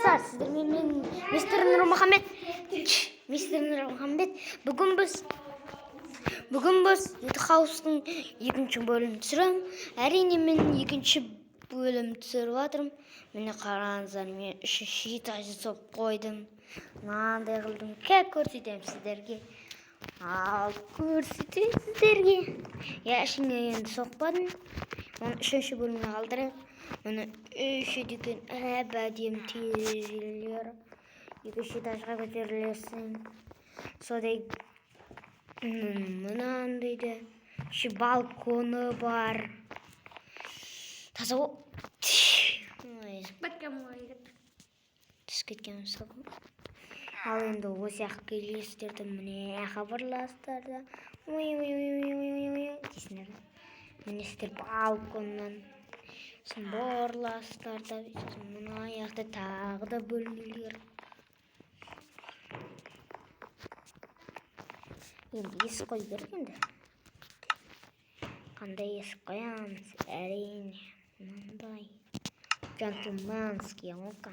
достар, сіздермен мен мистер Нұрмұхаммед. Бүгін біз ютубхаустың екінші бөлім түсіремін. Әрине мен екінші бөлім түсіріп жатырмын. Міне қараңыздар, мен үшінші этаж жасап қойдым. Мынандай қылдым. Көрсетемін сіздерге. Көрсетемін сіздерге. Ішіне енді соқпадым. Оны үшінші бөлімге қалдырайық. Міне үшеден әбәдем терезелер. Екінші этажға көтерілесің. Содай мынандайды. Балконы бар. Таза түсіп кеткен мысалым. Ал енді осы яққа елестерді міне хабарластар да. Дейсіңдер. Міне сіздер балконнан борластар да. Мына аяқта тағы да бөлмелер. Енді есік қой берік енді. Қандай есік қоямыз? Әрине мынандай джентльменский ока.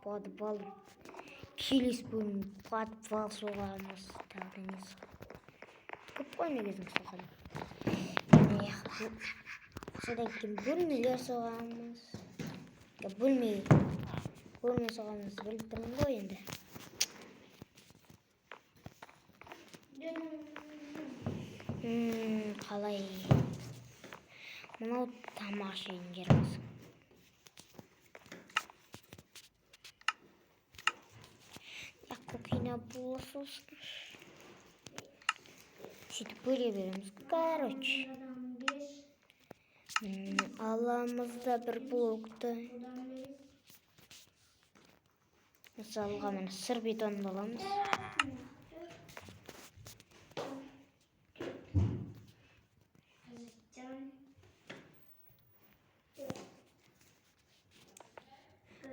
Подвал. Келесі бөлім подвал соғамыз. Көпойны кезін соғамыз. Содан кейін бөлмелер соғамыз. Бөлме соғамыз. Біліп тұрмын ғой енді. Қалай? Мынау тамақ жейтін жеріміз. Көкейіне боласыз. Сөйтіп бөле береміз. Короче. Аламыз да бір блокты. Мысалға мына сыр бетонды аламыз.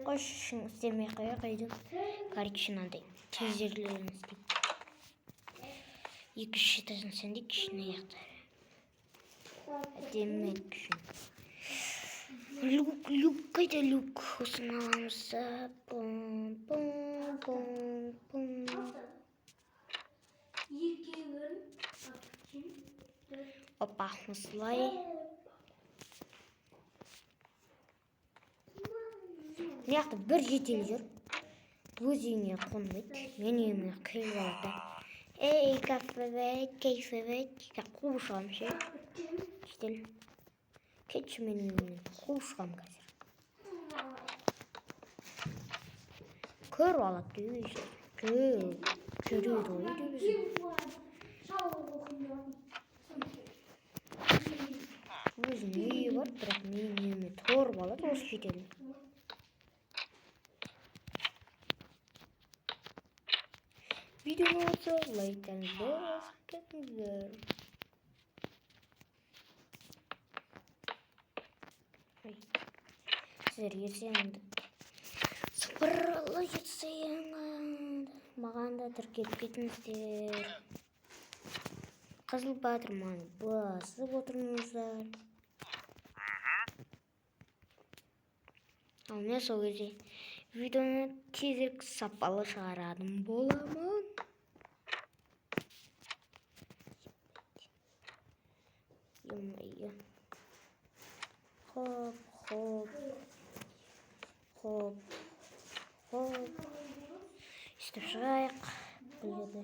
Қошын істемей қойдым. Короче, мынандай тезерлеріміз дейді. Екі-үш этажын сәндік үшін аяқтар. Демек үшін. Люк қайда люк? Осыны аламыз. Опа, осылай. Мияқты бір жетел жүр. Өз үйіне қонбайды. Мен үйіме қиылып алды. Ей, кайфовать. Қуып шығам ше. Жетел. Кетші мен үйімнен қуып шығам қазір. Көр алады дейбіз. Көреді ғой дейбіз. Өзінің үйі бар, бірақ мен үйіме торып алады осы жетел. Видеоны olsa лайктарыңызды кетіңіздер. Сіздерге сенімді. Сыпырлы жетсең, маған да тіркеліп кетіңіздер. Қызыл батырманы басып отырыңыздар. Ал мен сол кезде видеоны тезірек сапалы шығарадым боламын. Хоп. Істеп шығайық. Біледі.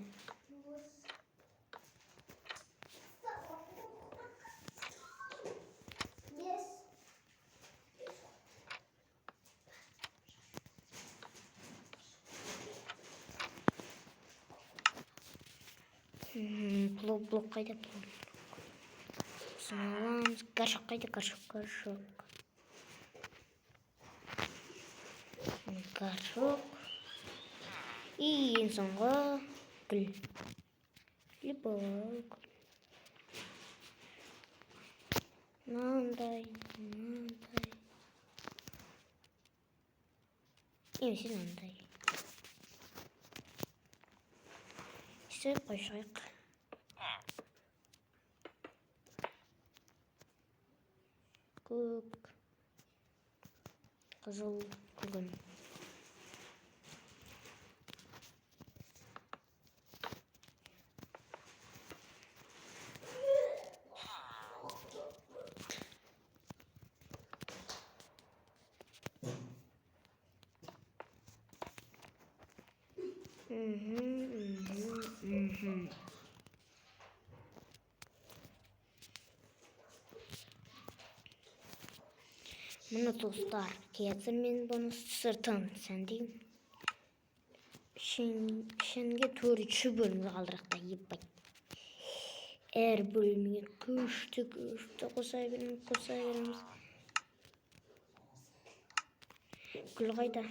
Блок қайда? Аламыз. Горшок қайда? Горшок. И ең соңғы гүл. Любовь. Мынандай. Сен андай. İşte koşak. Көк. Қызыл күгін. Мына достар, қазір мен бұны сыртын сәндеймін. Ішінге төртші бөлімді қалдырақта еппайды. Әр бөлімге күшті қоса береміз. Гүл қайда?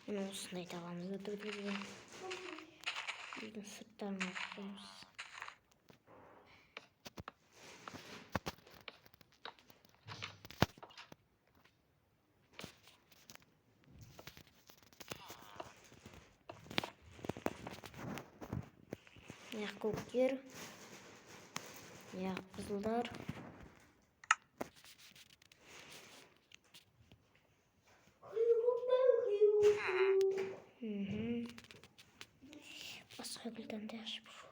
Мына осындай табамыз. Біздің сырттарын алып Яқ көктер, яқ қызылдар. Басқа гүлден де ашып шу.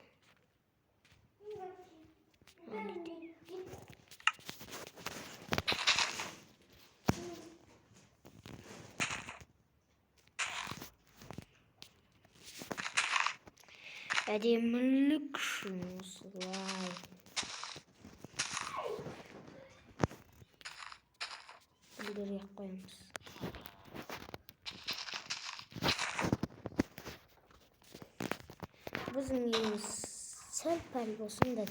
Әдемілік үшін осылай. Гүлдер қоямыз. Біздің еліміз сәл-пәл болсын да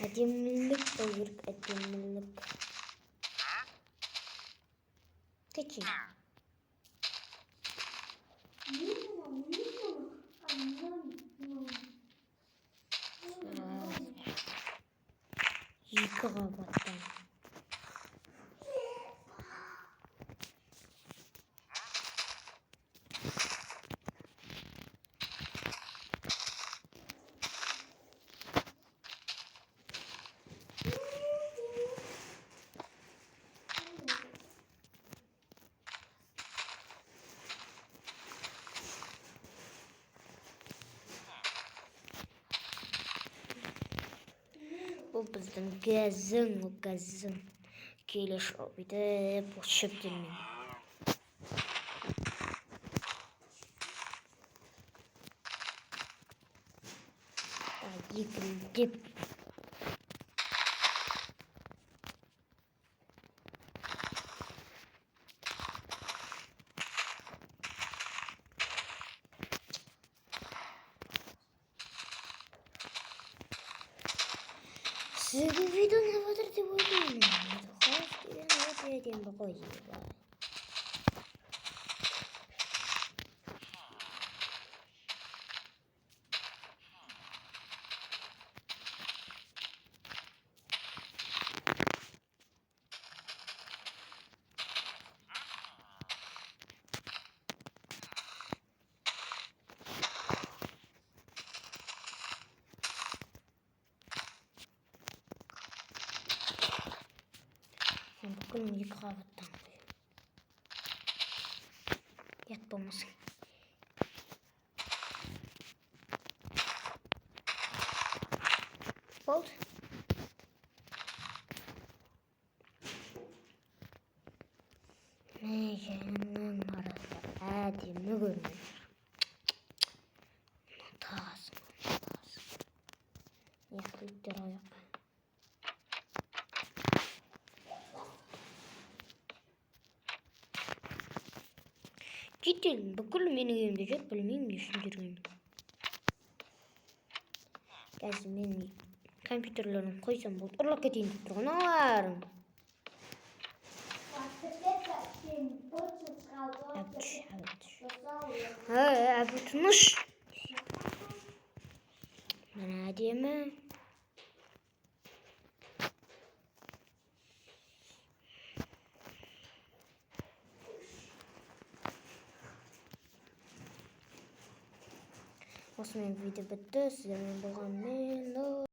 әдемілік болу керек, әдемілік. Кечін. Екі қабаттан. Бұл біздің газың. Келеш өйді бұл шөптермен. Екілдеп. Сізге видеоны батыр деп ойлаймын. Ютубхауыс деген өте әдемі ғой деймін. Бүкіл екі қабаттан қойым. Ят болмасын. Болды. Мәженнің арасы әдемі көрінеді. Тазы. Яқылықтар аяқ. Кетелім, бүкіл менің үйімде жүр, білмеймін не үшін жүргенін. Қазір мен компьютерлерін қойсам болды. Ұрлап кетейін деп тұрған аларым. Әбі тыныш. Мына әдемі. Осымен видео бітті. Сіздермен болған мен